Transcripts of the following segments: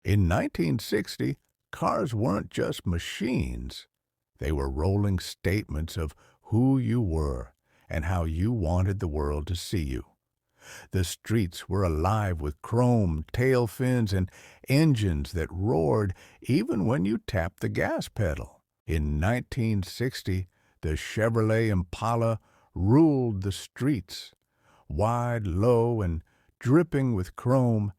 In 1960, cars weren't just machines. They were rolling statements of who you were and how you wanted the world to see you. The streets were alive with chrome, tail fins, and engines that roared even when you tapped the gas pedal. In 1960, the Chevrolet Impala ruled the streets. Wide, low, and dripping with chrome,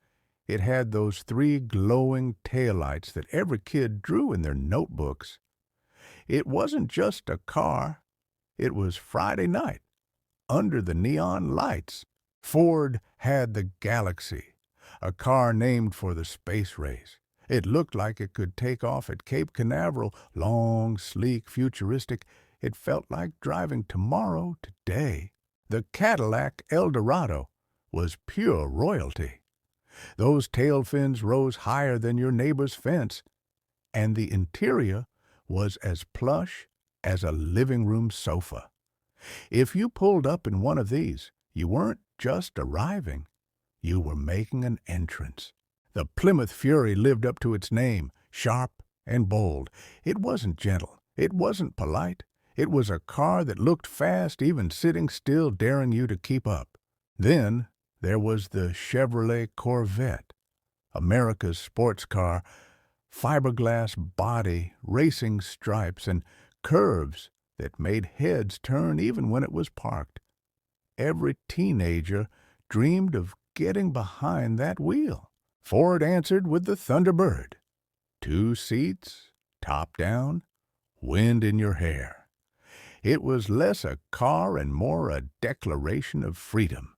it had those three glowing taillights that every kid drew in their notebooks. It wasn't just a car. It was Friday night, under the neon lights. Ford had the Galaxy, a car named for the space race. It looked like it could take off at Cape Canaveral, long, sleek, futuristic. It felt like driving tomorrow today. The Cadillac Eldorado was pure royalty. Those tail fins rose higher than your neighbor's fence, and the interior was as plush as a living room sofa. If you pulled up in one of these, you weren't just arriving, you were making an entrance. The Plymouth Fury lived up to its name, sharp and bold. It wasn't gentle. It wasn't polite. It was a car that looked fast, even sitting still, daring you to keep up. Then there was the Chevrolet Corvette, America's sports car, fiberglass body, racing stripes, and curves that made heads turn even when it was parked. Every teenager dreamed of getting behind that wheel. Ford answered with the Thunderbird. 2 seats, top down, wind in your hair. It was less a car and more a declaration of freedom.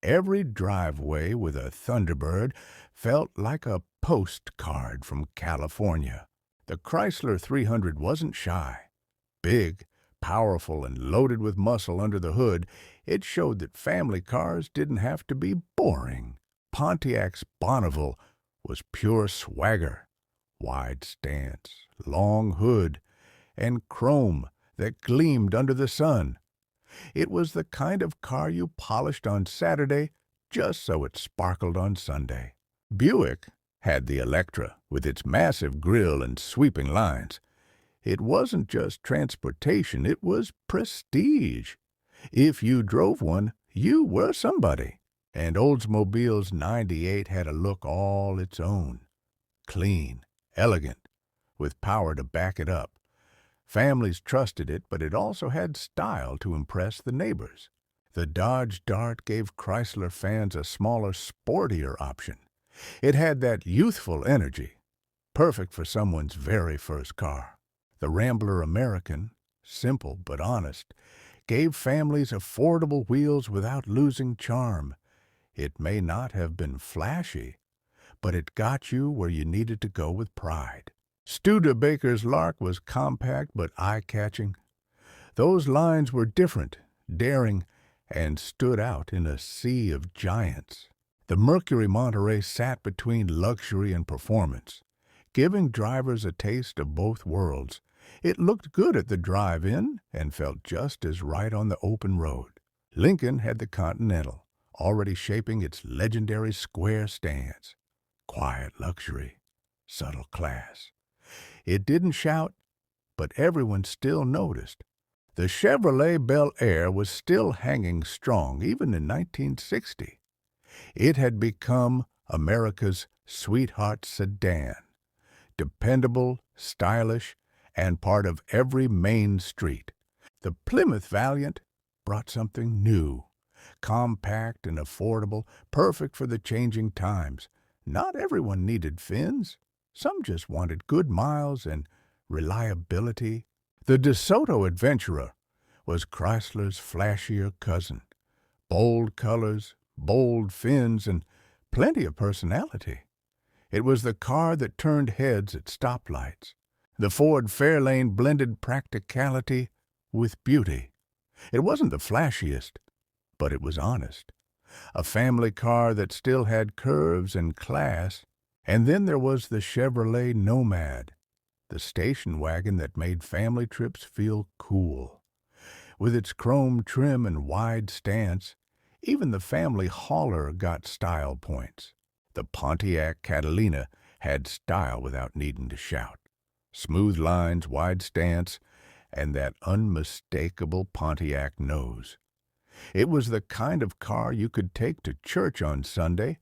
Every driveway with a Thunderbird felt like a postcard from California. The Chrysler 300 wasn't shy. Big, powerful, and loaded with muscle under the hood, it showed that family cars didn't have to be boring. Pontiac's Bonneville was pure swagger. Wide stance, long hood, and chrome that gleamed under the sun. It was the kind of car you polished on Saturday just so it sparkled on Sunday. Buick had the Electra with its massive grille and sweeping lines. It wasn't just transportation, it was prestige. If you drove one, you were somebody. And Oldsmobile's 98 had a look all its own. Clean, elegant, with power to back it up. Families trusted it, but it also had style to impress the neighbors. The Dodge Dart gave Chrysler fans a smaller, sportier option. It had that youthful energy, perfect for someone's very first car. The Rambler American, simple but honest, gave families affordable wheels without losing charm. It may not have been flashy, but it got you where you needed to go with pride. Studebaker's Lark was compact but eye-catching. Those lines were different, daring, and stood out in a sea of giants. The Mercury Monterey sat between luxury and performance, giving drivers a taste of both worlds. It looked good at the drive-in and felt just as right on the open road. Lincoln had the Continental, already shaping its legendary square stance. Quiet luxury, subtle class. It didn't shout, but everyone still noticed. The Chevrolet Bel Air was still hanging strong even in 1960. It had become America's sweetheart sedan, dependable, stylish, and part of every main street. The Plymouth Valiant brought something new, compact and affordable, perfect for the changing times. Not everyone needed fins. Some just wanted good miles and reliability. The DeSoto Adventurer was Chrysler's flashier cousin. Bold colors, bold fins, and plenty of personality. It was the car that turned heads at stoplights. The Ford Fairlane blended practicality with beauty. It wasn't the flashiest, but it was honest. A family car that still had curves and class. And then there was the Chevrolet Nomad, the station wagon that made family trips feel cool. With its chrome trim and wide stance, even the family hauler got style points. The Pontiac Catalina had style without needing to shout. Smooth lines, wide stance, and that unmistakable Pontiac nose. It was the kind of car you could take to church on Sunday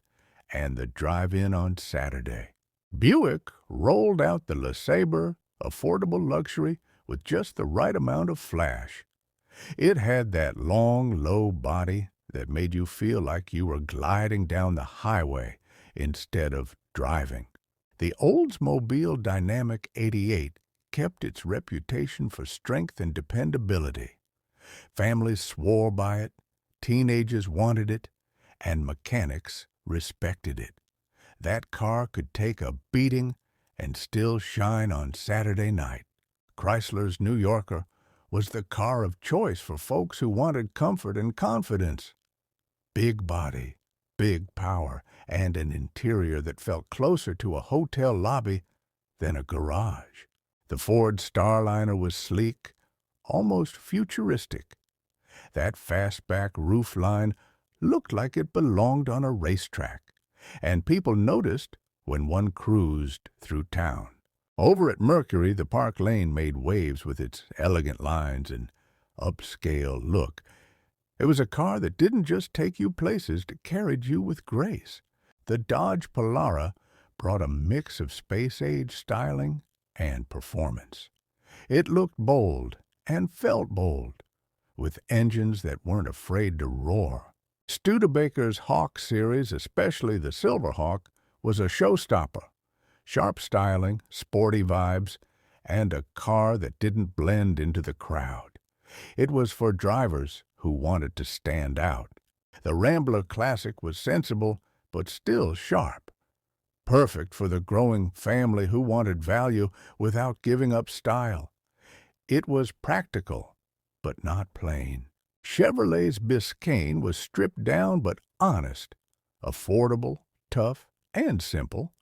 and the drive-in on Saturday. Buick rolled out the LeSabre, affordable luxury with just the right amount of flash. It had that long, low body that made you feel like you were gliding down the highway instead of driving. The Oldsmobile Dynamic 88 kept its reputation for strength and dependability. Families swore by it, teenagers wanted it, and mechanics respected it. That car could take a beating and still shine on Saturday night. Chrysler's New Yorker was the car of choice for folks who wanted comfort and confidence. Big body, big power, and an interior that felt closer to a hotel lobby than a garage. The Ford Starliner was sleek, almost futuristic. That fastback roofline looked like it belonged on a racetrack, and people noticed when one cruised through town. Over at Mercury, the Park Lane made waves with its elegant lines and upscale look. It was a car that didn't just take you places, it carried you with grace. The Dodge Polara brought a mix of space-age styling and performance. It looked bold and felt bold, with engines that weren't afraid to roar. Studebaker's Hawk series, especially the Silverhawk, was a showstopper. Sharp styling, sporty vibes, and a car that didn't blend into the crowd. It was for drivers who wanted to stand out. The Rambler Classic was sensible, but still sharp. Perfect for the growing family who wanted value without giving up style. It was practical, but not plain. Chevrolet's Biscayne was stripped down but honest, affordable, tough, and simple.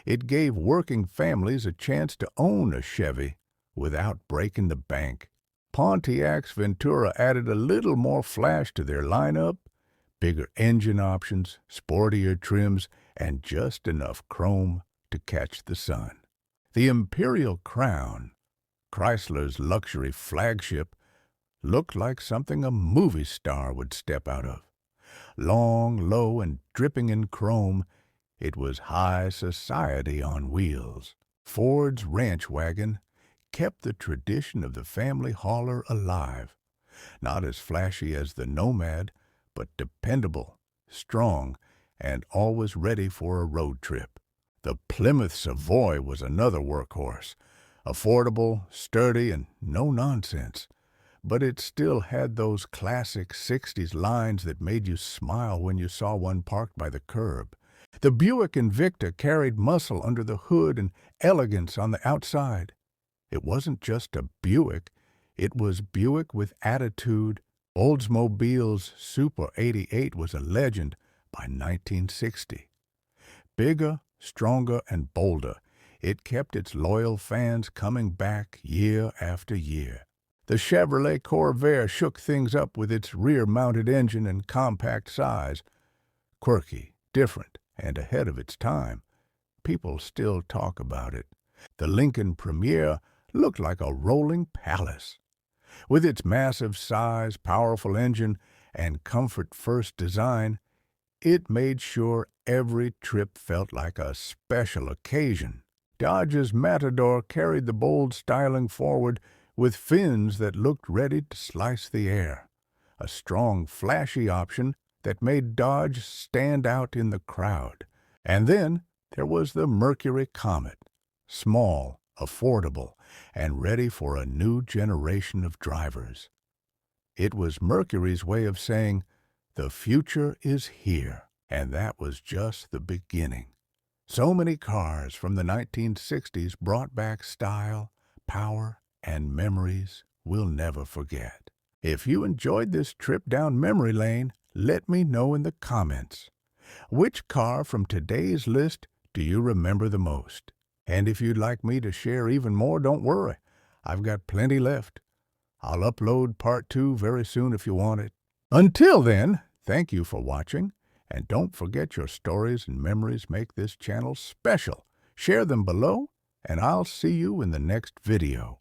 It gave working families a chance to own a Chevy without breaking the bank. Pontiac's Ventura added a little more flash to their lineup, bigger engine options, sportier trims, and just enough chrome to catch the sun. The Imperial Crown, Chrysler's luxury flagship, looked like something a movie star would step out of. Long, low, and dripping in chrome, it was high society on wheels. Ford's ranch wagon kept the tradition of the family hauler alive. Not as flashy as the Nomad, but dependable, strong, and always ready for a road trip. The Plymouth Savoy was another workhorse. Affordable, sturdy, and no nonsense. But it still had those classic 60s lines that made you smile when you saw one parked by the curb. The Buick Invicta carried muscle under the hood and elegance on the outside. It wasn't just a Buick, it was Buick with attitude. Oldsmobile's Super 88 was a legend by 1960. Bigger, stronger, and bolder, it kept its loyal fans coming back year after year. The Chevrolet Corvette shook things up with its rear-mounted engine and compact size. Quirky, different, and ahead of its time. People still talk about it. The Lincoln Premier looked like a rolling palace. With its massive size, powerful engine, and comfort-first design, it made sure every trip felt like a special occasion. Dodge's Matador carried the bold styling forward with fins that looked ready to slice the air. A strong, flashy option that made Dodge stand out in the crowd. And then there was the Mercury Comet, small, affordable, and ready for a new generation of drivers. It was Mercury's way of saying, the future is here, and that was just the beginning. So many cars from the 1960s brought back style, power, and memories we'll never forget. If you enjoyed this trip down memory lane, let me know in the comments. Which car from today's list do you remember the most? And if you'd like me to share even more, don't worry. I've got plenty left. I'll upload part 2 very soon if you want it. Until then, thank you for watching, and don't forget your stories and memories make this channel special. Share them below, and I'll see you in the next video.